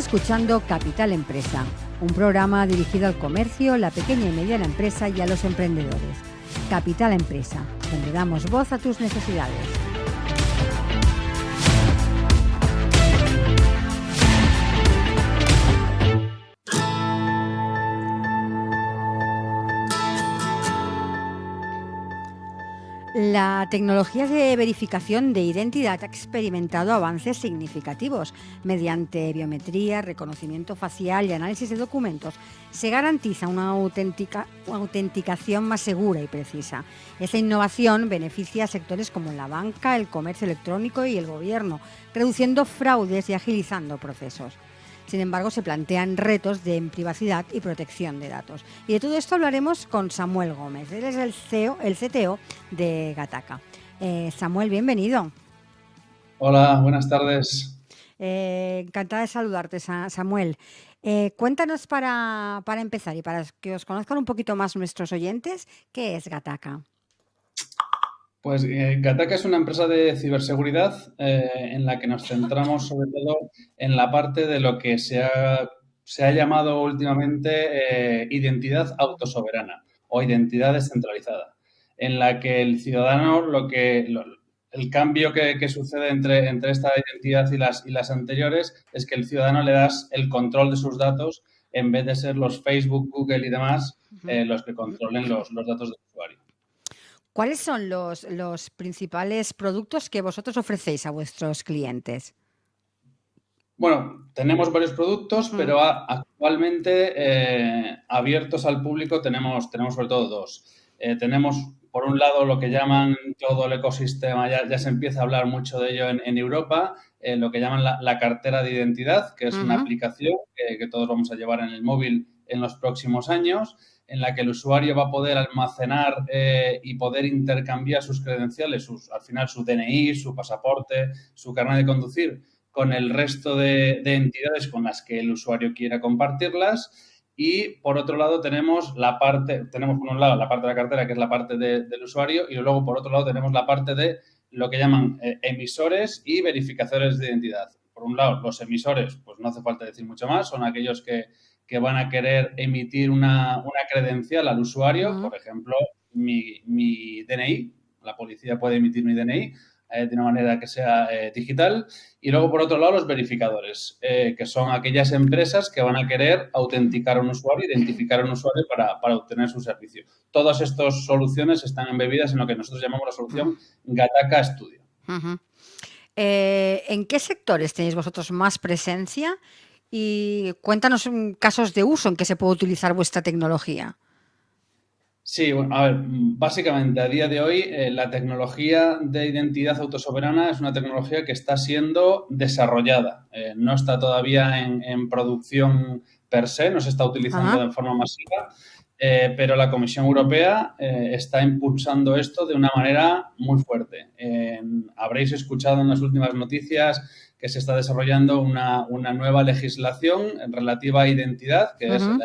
escuchando Capital Empresa, un programa dirigido al comercio, la pequeña y mediana empresa y a los emprendedores. Capital Empresa, donde damos voz a tus necesidades. La tecnología de verificación de identidad ha experimentado avances significativos. Mediante biometría, reconocimiento facial y análisis de documentos, se garantiza una autenticación más segura y precisa. Esta innovación beneficia a sectores como la banca, el comercio electrónico y el gobierno, reduciendo fraudes y agilizando procesos. Sin embargo, se plantean retos de privacidad y protección de datos. Y de todo esto hablaremos con Samuel Gómez. Él es el CTO de Gataca. Samuel, bienvenido. Hola, buenas tardes. Encantada de saludarte, Samuel. Cuéntanos para empezar y para que os conozcan un poquito más nuestros oyentes, ¿qué es Gataca? Pues Gataca es una empresa de ciberseguridad en la que nos centramos sobre todo en la parte de lo que se ha llamado últimamente identidad autosoberana o identidad descentralizada, en la que el ciudadano el cambio que sucede entre esta identidad y las anteriores es que el ciudadano le das el control de sus datos en vez de ser los Facebook, Google y demás los que controlen los datos del usuario. ¿Cuáles son los principales productos que vosotros ofrecéis a vuestros clientes? Bueno, tenemos varios productos, pero actualmente abiertos al público tenemos sobre todo dos. Tenemos, por un lado, lo que llaman todo el ecosistema, ya se empieza a hablar mucho de ello en Europa, lo que llaman la cartera de identidad, que es una aplicación que todos vamos a llevar en el móvil en los próximos años, en la que el usuario va a poder almacenar y poder intercambiar sus credenciales, al final su DNI, su pasaporte, su carnet de conducir, con el resto de entidades con las que el usuario quiera compartirlas. Y por otro lado tenemos por un lado la parte de la cartera, que es la parte del usuario, y luego por otro lado tenemos la parte de lo que llaman emisores y verificadores de identidad. Por un lado, los emisores, pues no hace falta decir mucho más, son aquellos que van a querer emitir una credencial al usuario, por ejemplo, mi DNI, la policía puede emitir mi DNI, de una manera que sea digital. Y luego, por otro lado, los verificadores, que son aquellas empresas que van a querer autenticar a un usuario, identificar a un usuario para obtener su servicio. Todas estas soluciones están embebidas en lo que nosotros llamamos la solución Gataca Studio. ¿En qué sectores tenéis vosotros más presencia? Y cuéntanos casos de uso en que se puede utilizar vuestra tecnología. Sí, bueno, a ver, básicamente a día de hoy la tecnología de identidad autosoberana es una tecnología que está siendo desarrollada. No está todavía en producción per se, no se está utilizando de forma masiva, pero la Comisión Europea está impulsando esto de una manera muy fuerte. Habréis escuchado en las últimas noticias que se está desarrollando una nueva legislación relativa a identidad, que es la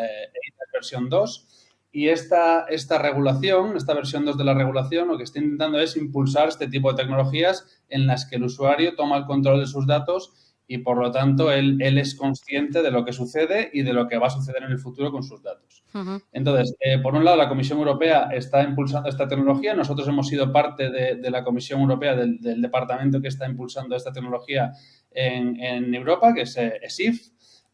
versión 2. Y esta regulación, esta versión 2 de la regulación, lo que está intentando es impulsar este tipo de tecnologías en las que el usuario toma el control de sus datos y, por lo tanto, él es consciente de lo que sucede y de lo que va a suceder en el futuro con sus datos. Entonces, por un lado, la Comisión Europea está impulsando esta tecnología. Nosotros hemos sido parte de la Comisión Europea, del departamento que está impulsando esta tecnología en Europa, que es ESIF.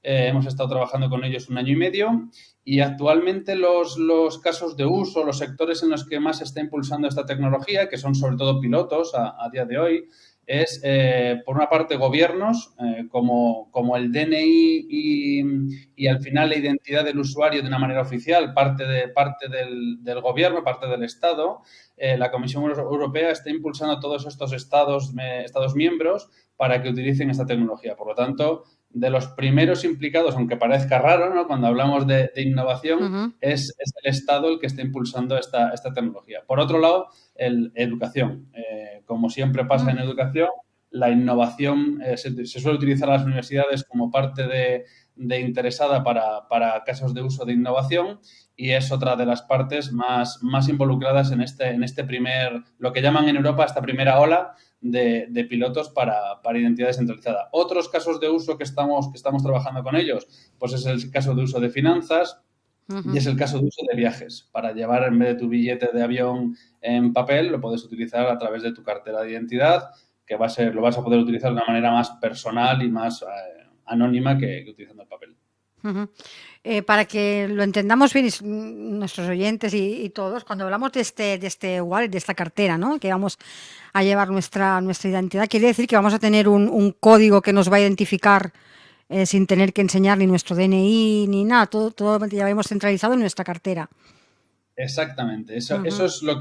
Hemos estado trabajando con ellos 1 año y medio y actualmente los casos de uso, los sectores en los que más se está impulsando esta tecnología, que son sobre todo pilotos a día de hoy, es por una parte gobiernos como el DNI y al final la identidad del usuario de una manera oficial, parte del gobierno, parte del Estado. La Comisión Europea está impulsando a todos estos estados miembros para que utilicen esta tecnología. Por lo tanto, de los primeros implicados, aunque parezca raro, ¿no? Cuando hablamos de innovación, es el Estado el que está impulsando esta tecnología. Por otro lado, educación. Como siempre pasa en educación, la innovación se suele utilizar a las universidades como parte de interesada para casos de uso de innovación, y es otra de las partes más involucradas en este primer, lo que llaman en Europa esta primera ola de pilotos para identidad descentralizada. Otros casos de uso que estamos trabajando con ellos, pues es el caso de uso de finanzas y es el caso de uso de viajes. Para llevar, en vez de tu billete de avión en papel, lo puedes utilizar a través de tu cartera de identidad, que lo vas a poder utilizar de una manera más personal y más anónima que utilizando el papel. Para que lo entendamos bien, nuestros oyentes y todos, cuando hablamos de este wallet, de esta cartera, ¿no?, que vamos a llevar nuestra identidad, quiere decir que vamos a tener un código que nos va a identificar sin tener que enseñar ni nuestro DNI ni nada, todo lo llevamos centralizado en nuestra cartera. Exactamente, eso es lo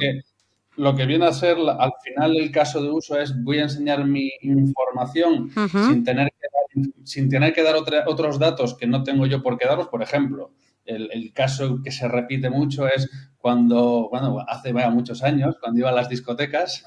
que viene a ser, al final el caso de uso es: voy a enseñar mi información sin tener que dar otros datos que no tengo yo por qué darlos. Por ejemplo, el caso que se repite mucho es hace muchos años, cuando iba a las discotecas,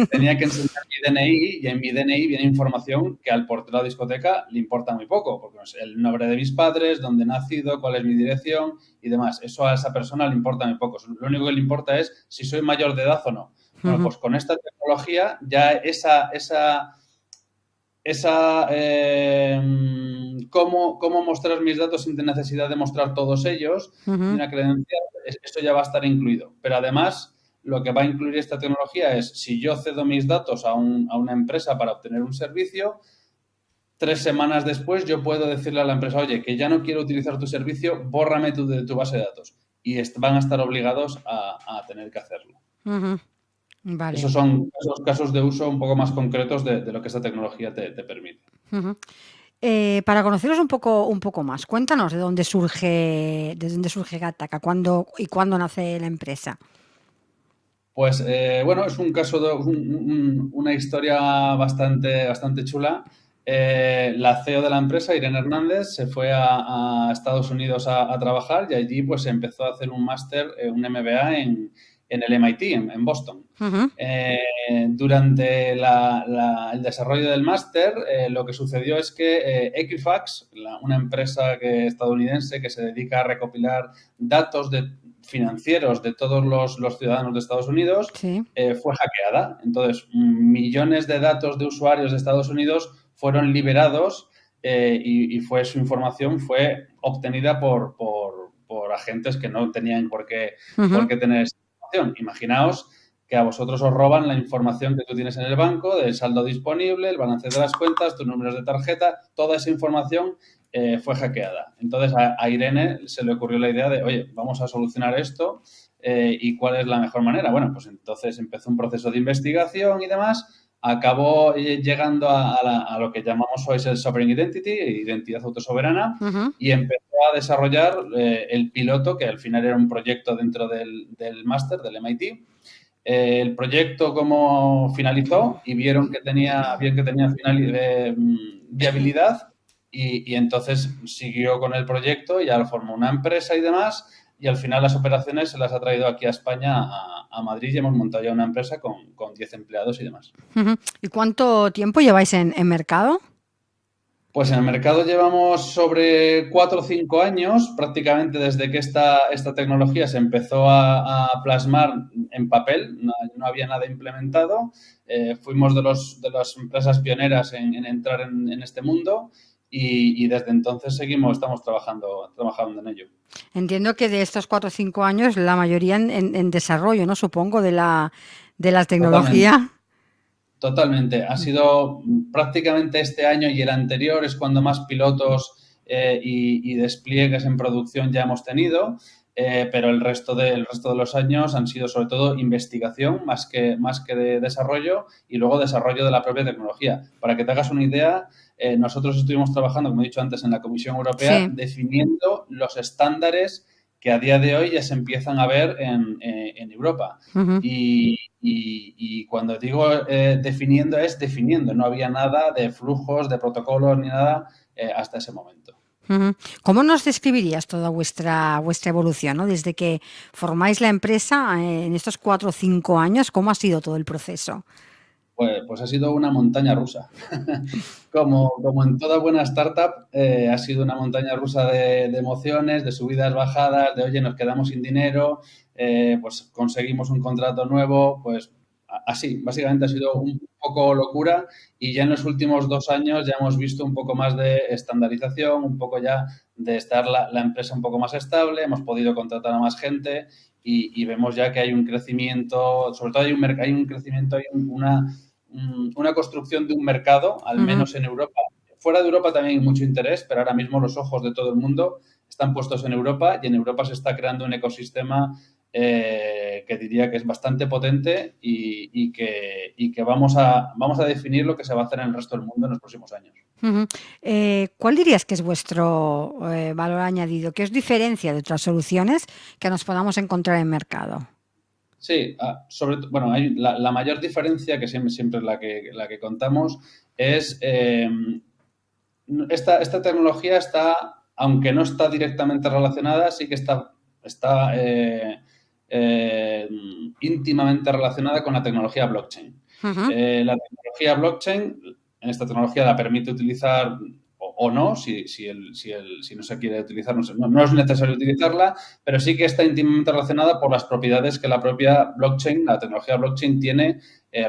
tenía que enseñar mi DNI, y en mi DNI viene información que al portero de la discoteca le importa muy poco, porque es el nombre de mis padres, dónde he nacido, cuál es mi dirección y demás. Eso a esa persona le importa muy poco. Lo único que le importa es si soy mayor de edad o no. Bueno, pues con esta tecnología ya cómo mostrar mis datos sin necesidad de mostrar todos ellos, y una credencial, eso ya va a estar incluido. Pero además, lo que va a incluir esta tecnología es: si yo cedo mis datos a una empresa para obtener un servicio, 3 semanas después yo puedo decirle a la empresa: oye, que ya no quiero utilizar tu servicio, bórrame de tu base de datos. Y van a estar obligados a tener que hacerlo. Vale. Esos son esos casos de uso un poco más concretos de lo que esta tecnología te permite. Para conoceros un poco más, cuéntanos de dónde surge Gattaca, cuándo nace la empresa. Pues es un caso una historia bastante chula. La CEO de la empresa, Irene Hernández, se fue a Estados Unidos a trabajar, y allí pues empezó a hacer un máster, un MBA en el MIT, en Boston. Durante el desarrollo del máster, lo que sucedió es que Equifax, una empresa estadounidense que se dedica a recopilar datos financieros de todos los ciudadanos de Estados Unidos, fue hackeada. Entonces, millones de datos de usuarios de Estados Unidos fueron liberados, y su información fue obtenida por agentes que no tenían por qué tener esa información. Imaginaos que a vosotros os roban la información que tú tienes en el banco, del saldo disponible, el balance de las cuentas, tus números de tarjeta, toda esa información fue hackeada. Entonces a Irene se le ocurrió la idea de: oye, vamos a solucionar esto, ¿y cuál es la mejor manera? Bueno, pues entonces empezó un proceso de investigación y demás. Acabó llegando a lo que llamamos hoy el Sovereign Identity, identidad autosoberana, y empezó a desarrollar el piloto, que al final era un proyecto dentro del máster del MIT. El proyecto como finalizó, y vieron que tenía viabilidad, y entonces siguió con el proyecto, y ya formó una empresa y demás, y al final las operaciones se las ha traído aquí a España, a Madrid, y hemos montado ya una empresa con 10 empleados y demás. ¿Y cuánto tiempo lleváis en mercado? Pues en el mercado llevamos sobre 4 o 5 años, prácticamente desde que esta tecnología se empezó a plasmar en papel. No había nada implementado. Fuimos de las empresas pioneras en entrar en este mundo, y desde entonces estamos trabajando en ello. Entiendo que de estos 4 o 5 años, la mayoría en desarrollo, ¿no? Supongo, de la tecnología. Totalmente. Ha sido prácticamente este año y el anterior es cuando más pilotos y despliegues en producción ya hemos tenido, pero el resto de los años han sido sobre todo investigación más que de desarrollo, y luego desarrollo de la propia tecnología. Para que te hagas una idea, nosotros estuvimos trabajando, como he dicho antes, en la Comisión Europea, definiendo los estándares que a día de hoy ya se empiezan a ver en Europa. Y cuando digo definiendo, es definiendo. No había nada de flujos, de protocolos ni nada hasta ese momento. ¿Cómo nos describirías toda vuestra evolución, ¿no? Desde que formáis la empresa en estos 4 o 5 años, ¿cómo ha sido todo el proceso? Pues ha sido una montaña rusa. Como en toda buena startup, ha sido una montaña rusa de emociones, de subidas, bajadas, de oye, nos quedamos sin dinero, pues conseguimos un contrato nuevo, pues así, básicamente ha sido un poco locura y ya en los últimos 2 años ya hemos visto un poco más de estandarización, un poco ya de estar la empresa un poco más estable, hemos podido contratar a más gente y vemos ya que hay un crecimiento, sobre todo hay un crecimiento, hay una construcción de un mercado, al Ujú. menos en Europa. Fuera de Europa también hay mucho interés, pero ahora mismo los ojos de todo el mundo están puestos en Europa y en Europa se está creando un ecosistema que diría que es bastante potente y que vamos a definir lo que se va a hacer en el resto del mundo en los próximos años. Ujú. ¿Cuál dirías que es vuestro valor añadido? ¿Qué os diferencia de otras soluciones que nos podamos encontrar en mercado? Sí, bueno, hay la mayor diferencia, que siempre es la que contamos, es esta tecnología está, aunque no está directamente relacionada, sí que está eh, íntimamente relacionada con la tecnología blockchain. Ujú. La tecnología blockchain, en esta tecnología la permite utilizar o no, si no se quiere utilizar, no es necesario utilizarla, pero sí que está íntimamente relacionada por las propiedades que la propia blockchain, la tecnología blockchain tiene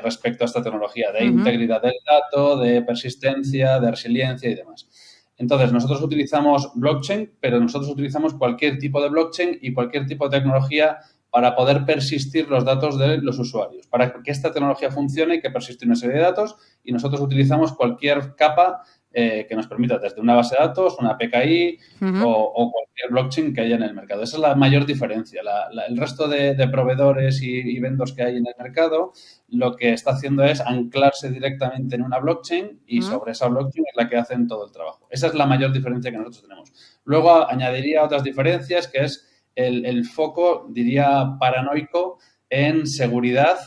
respecto a esta tecnología, de Ujú. integridad del dato, de persistencia, de resiliencia y demás. Entonces, nosotros utilizamos blockchain, pero nosotros utilizamos cualquier tipo de blockchain y cualquier tipo de tecnología para poder persistir los datos de los usuarios. Para que esta tecnología funcione hay que persistir una serie de datos y nosotros utilizamos cualquier capa que nos permita desde una base de datos, una PKI Ujú. o cualquier blockchain que haya en el mercado. Esa es la mayor diferencia. El resto de proveedores y vendors que hay en el mercado lo que está haciendo es anclarse directamente en una blockchain y Ujú. sobre esa blockchain es la que hacen todo el trabajo. Esa es la mayor diferencia que nosotros tenemos. Luego añadiría otras diferencias, que es el foco, diría, paranoico en seguridad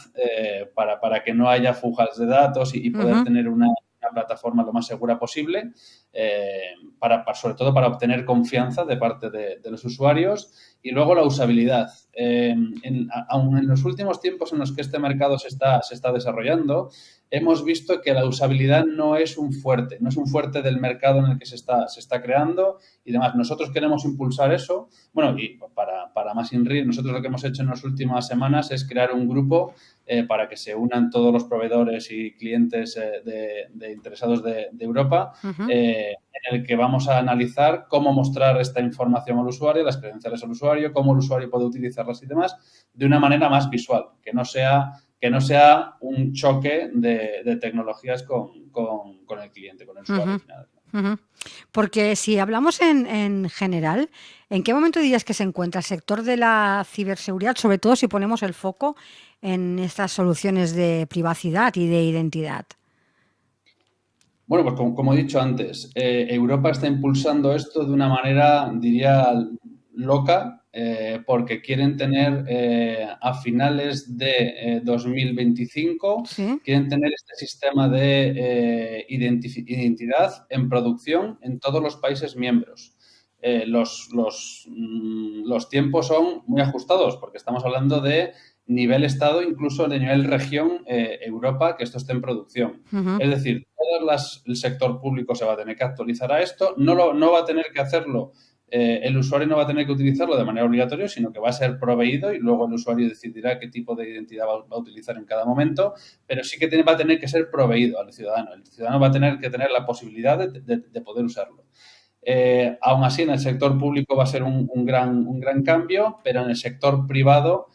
para que no haya fugas de datos y poder Ujú. tener una plataforma lo más segura posible, sobre todo para obtener confianza de parte de los usuarios. Y luego la usabilidad. Aun en los últimos tiempos en los que este mercado se está desarrollando, hemos visto que la usabilidad no es un fuerte del mercado en el que se está creando y demás. Nosotros queremos impulsar eso. Bueno, y para más INRI, nosotros lo que hemos hecho en las últimas semanas es crear un grupo para que se unan todos los proveedores y clientes de interesados de Europa, Ujú. en el que vamos a analizar cómo mostrar esta información al usuario, las credenciales al usuario, cómo el usuario puede utilizarlas y demás, de una manera más visual, que no sea un choque de tecnologías con el cliente, con el usuario Ujú. final. Ujú. Porque si hablamos en general, ¿en qué momento dirías que se encuentra el sector de la ciberseguridad, sobre todo si ponemos el foco en estas soluciones de privacidad y de identidad? Bueno, pues como he dicho antes, Europa está impulsando esto de una manera, diría, loca, porque quieren tener a finales de 2025, Sí. quieren tener este sistema de identidad en producción en todos los países miembros. Los tiempos son muy ajustados, porque estamos hablando de nivel Estado, incluso de nivel región, Europa, que esto esté en producción. Ujú. Es decir, el sector público se va a tener que actualizar a esto, no va a tener que hacerlo, el usuario no va a tener que utilizarlo de manera obligatoria, sino que va a ser proveído y luego el usuario decidirá qué tipo de identidad va a utilizar en cada momento, pero sí que va a tener que ser proveído al ciudadano. El ciudadano va a tener que tener la posibilidad de poder usarlo. Aún así, en el sector público va a ser un gran cambio, pero en el sector privado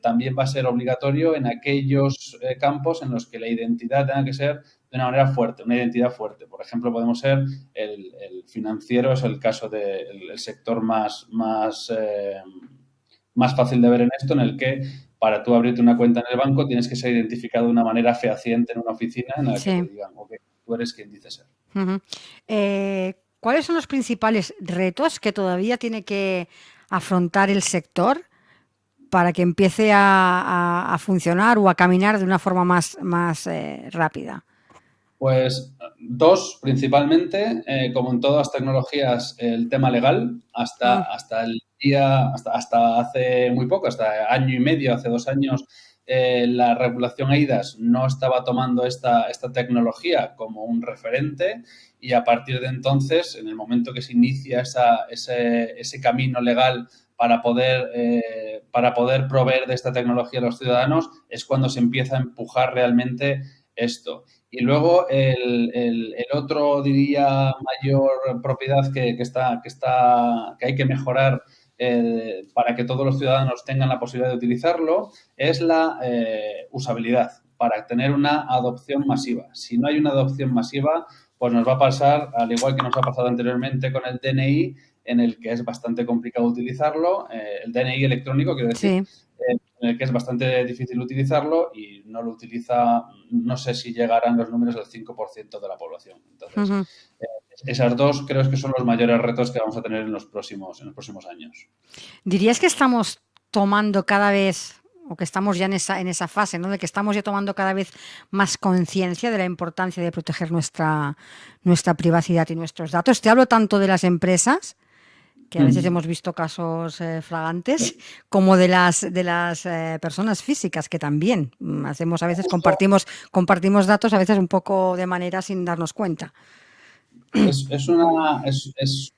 también va a ser obligatorio en aquellos campos en los que la identidad tenga que ser de una manera fuerte, una identidad fuerte. Por ejemplo, podemos ser el financiero, es el caso del sector más fácil de ver en esto, en el que para tú abrirte una cuenta en el banco tienes que ser identificado de una manera fehaciente en una oficina en la que te Sí. digan, ok, tú eres quien dice ser. Ujú. ¿Cuáles son los principales retos que todavía tiene que afrontar el sector para que empiece a funcionar o a caminar de una forma más rápida? Pues dos, principalmente, como en todas las tecnologías, el tema legal, hasta, Mm. hasta el día, hasta hace muy poco, hasta año y medio, hace 2 años, la regulación eIDAS no estaba tomando esta tecnología como un referente y a partir de entonces, en el momento que se inicia ese camino legal para poder proveer de esta tecnología a los ciudadanos, es cuando se empieza a empujar realmente esto. Y luego el otro, diría, mayor propiedad que hay que mejorar para que todos los ciudadanos tengan la posibilidad de utilizarlo es la usabilidad, para tener una adopción masiva. Si no hay una adopción masiva, pues nos va a pasar, al igual que nos ha pasado anteriormente con el DNI, en el que es bastante complicado utilizarlo, el DNI electrónico, quiero decir, Sí. en el que es bastante difícil utilizarlo y no lo utiliza, no sé si llegarán los números del 5% de la población. Entonces, Ujú. esas dos creo que son los mayores retos que vamos a tener en los próximos años. ¿Dirías que estamos tomando cada vez, o que estamos ya en esa fase, ¿no? De que estamos ya tomando cada vez más conciencia de la importancia de proteger nuestra privacidad y nuestros datos? Te hablo tanto de las empresas, que a veces hemos visto casos flagrantes, como de las personas físicas, que también hacemos, a veces compartimos datos, a veces un poco de manera sin darnos cuenta. Es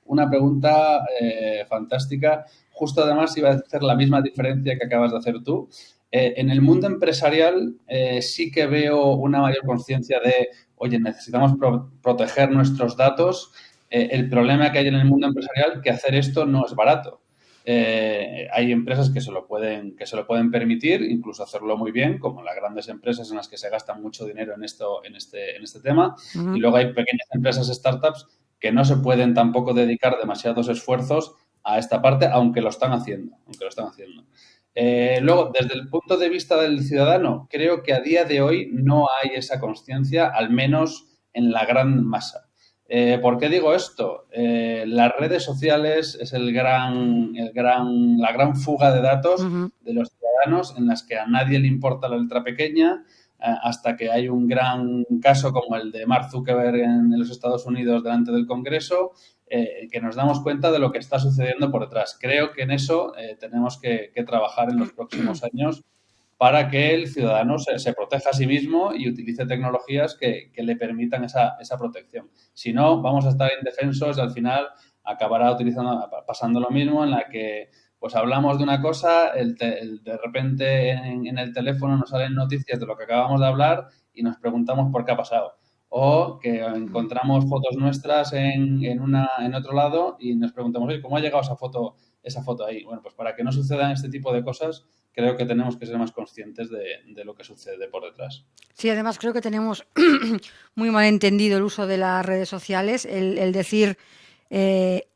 una pregunta fantástica. Justo además iba a hacer la misma diferencia que acabas de hacer tú. En el mundo empresarial sí que veo una mayor conciencia de, oye, necesitamos proteger nuestros datos. El problema que hay en el mundo empresarial que hacer esto no es barato. Hay empresas que se lo pueden permitir, incluso hacerlo muy bien, como las grandes empresas en las que se gasta mucho dinero en este tema. Y luego hay pequeñas empresas, startups, que no se pueden tampoco dedicar demasiados esfuerzos a esta parte, aunque lo están haciendo. Luego, desde el punto de vista del ciudadano, creo que a día de hoy no hay esa conciencia, al menos en la gran masa. ¿Por qué digo esto? Las redes sociales es la gran fuga de datos de los ciudadanos, en las que a nadie le importa la letra pequeña, hasta que hay un gran caso como el de Mark Zuckerberg en los Estados Unidos delante del Congreso, que nos damos cuenta de lo que está sucediendo por detrás. Creo que en eso tenemos que trabajar en los próximos años para que el ciudadano se proteja a sí mismo y utilice tecnologías que le permitan esa protección. Si no, vamos a estar indefensos y al final acabará pasando lo mismo, en la que pues hablamos de una cosa, de repente en el teléfono nos salen noticias de lo que acabamos de hablar y nos preguntamos por qué ha pasado. O que encontramos fotos nuestras en otro lado y nos preguntamos, oye, ¿cómo ha llegado esa foto ahí? Bueno, pues para que no sucedan este tipo de cosas, creo que tenemos que ser más conscientes de lo que sucede por detrás. Sí, además creo que tenemos muy mal entendido el uso de las redes sociales, el decir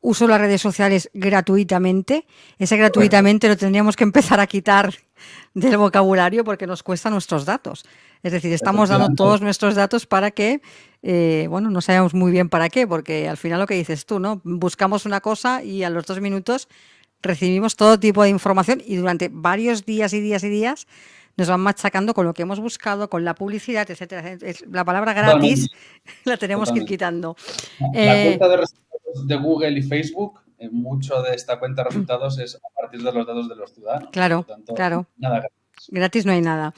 uso las redes sociales gratuitamente. Ese gratuitamente lo tendríamos que empezar a quitar del vocabulario porque nos cuesta nuestros datos. Es decir, estamos dando todos nuestros datos para que, no sabemos muy bien para qué, porque al final lo que dices tú, ¿no? Buscamos una cosa y a los 2 minutos recibimos todo tipo de información y durante varios días y días y días nos van machacando con lo que hemos buscado, con la publicidad, etcétera. La palabra gratis la tenemos que ir quitando. La cuenta de resultados de Google y Facebook, mucho de esta cuenta de resultados es a partir de los datos de los ciudadanos. Claro, por lo tanto, claro. nada gratis. Gratis no hay nada.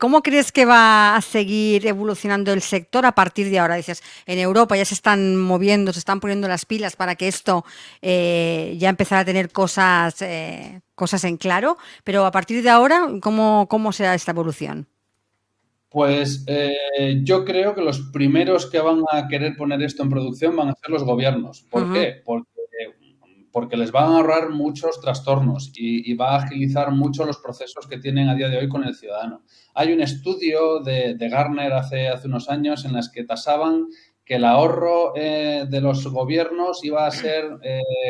¿Cómo crees que va a seguir evolucionando el sector a partir de ahora? Dices, en Europa ya se están moviendo, se están poniendo las pilas para que esto ya empezara a tener cosas en claro, pero a partir de ahora, ¿cómo será esta evolución? Pues yo creo que los primeros que van a querer poner esto en producción van a ser los gobiernos. ¿Por qué? Porque les van a ahorrar muchos trastornos y va a agilizar mucho los procesos que tienen a día de hoy con el ciudadano. Hay un estudio de Gartner hace unos años en las que tasaban que el ahorro de los gobiernos iba a ser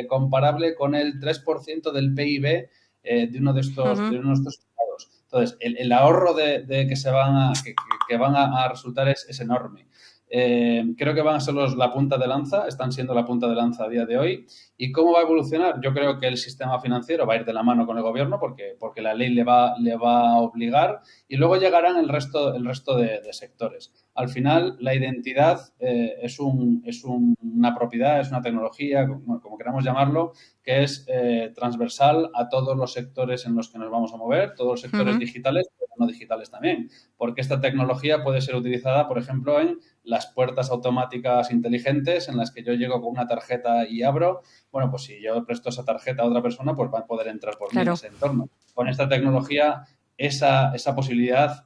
comparable con el 3% del PIB de uno de estos estados. Entonces, el ahorro que van a resultar es enorme. Creo que van a ser la punta de lanza, están siendo la punta de lanza a día de hoy. ¿Y cómo va a evolucionar? Yo creo que el sistema financiero va a ir de la mano con el gobierno porque la ley le va a obligar y luego llegarán el resto de sectores. Al final, la identidad es una propiedad, es una tecnología, como queramos llamarlo, que es transversal a todos los sectores en los que nos vamos a mover, todos los sectores digitales, pero no digitales también, porque esta tecnología puede ser utilizada, por ejemplo, en las puertas automáticas inteligentes en las que yo llego con una tarjeta y abro. Bueno, pues si yo presto esa tarjeta a otra persona, pues va a poder entrar por mí en ese entorno. Con esta tecnología, esa posibilidad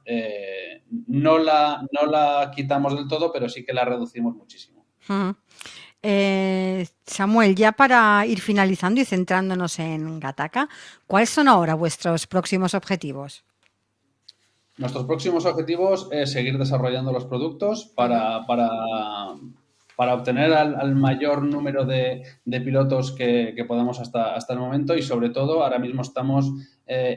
no la quitamos del todo, pero sí que la reducimos muchísimo. Uh-huh. Samuel, ya para ir finalizando y centrándonos en Gataca, ¿cuáles son ahora vuestros próximos objetivos? Nuestros próximos objetivos es seguir desarrollando los productos para obtener al mayor número de pilotos que podamos hasta el momento, y sobre todo ahora mismo estamos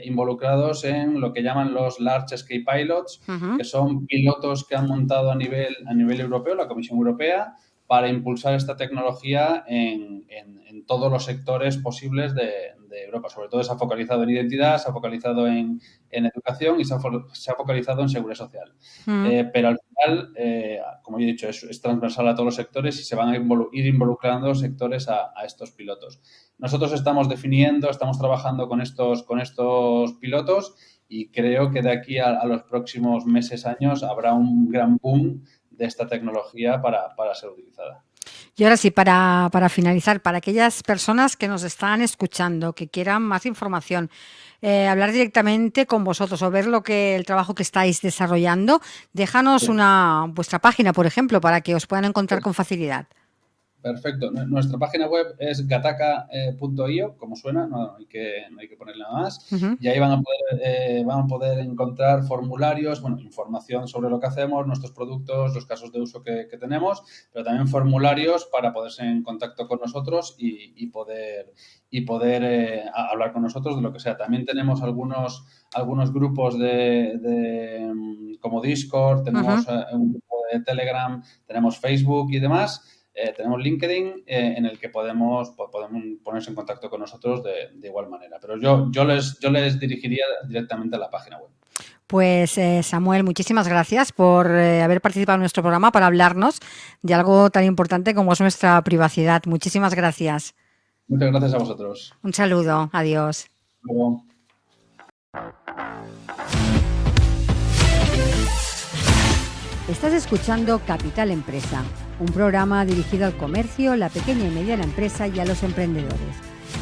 involucrados en lo que llaman los Large Scale Pilots, que son pilotos que han montado a nivel europeo, la Comisión Europea, para impulsar esta tecnología en todos los sectores posibles de Europa. Sobre todo se ha focalizado en identidad, se ha focalizado en educación y se ha focalizado en seguridad social. Pero al final, como he dicho, es transversal a todos los sectores y se van a ir involucrando sectores a estos pilotos. Nosotros estamos trabajando con estos pilotos, y creo que de aquí a los próximos meses, años, habrá un gran boom de esta tecnología para ser utilizada. Y ahora sí, para finalizar, para aquellas personas que nos están escuchando, que quieran más información, hablar directamente con vosotros o ver el trabajo que estáis desarrollando, déjanos vuestra página, por ejemplo, para que os puedan encontrar con facilidad. Perfecto. Nuestra página web es gataca.io, como suena, no hay que ponerle nada más. Y ahí van a poder encontrar formularios, información sobre lo que hacemos, nuestros productos, los casos de uso que tenemos, pero también formularios para ponerse en contacto con nosotros y poder hablar con nosotros de lo que sea. También tenemos algunos grupos como Discord, tenemos un grupo de Telegram, tenemos Facebook y demás. Tenemos LinkedIn, en el que podemos ponerse en contacto con nosotros de igual manera. Pero yo les dirigiría directamente a la página web. Pues Samuel, muchísimas gracias por haber participado en nuestro programa para hablarnos de algo tan importante como es nuestra privacidad. Muchísimas gracias. Muchas gracias a vosotros. Un saludo. Adiós. Hasta luego. Estás escuchando Capital Empresa, un programa dirigido al comercio, la pequeña y mediana empresa y a los emprendedores.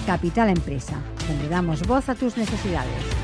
Capital Empresa, donde damos voz a tus necesidades.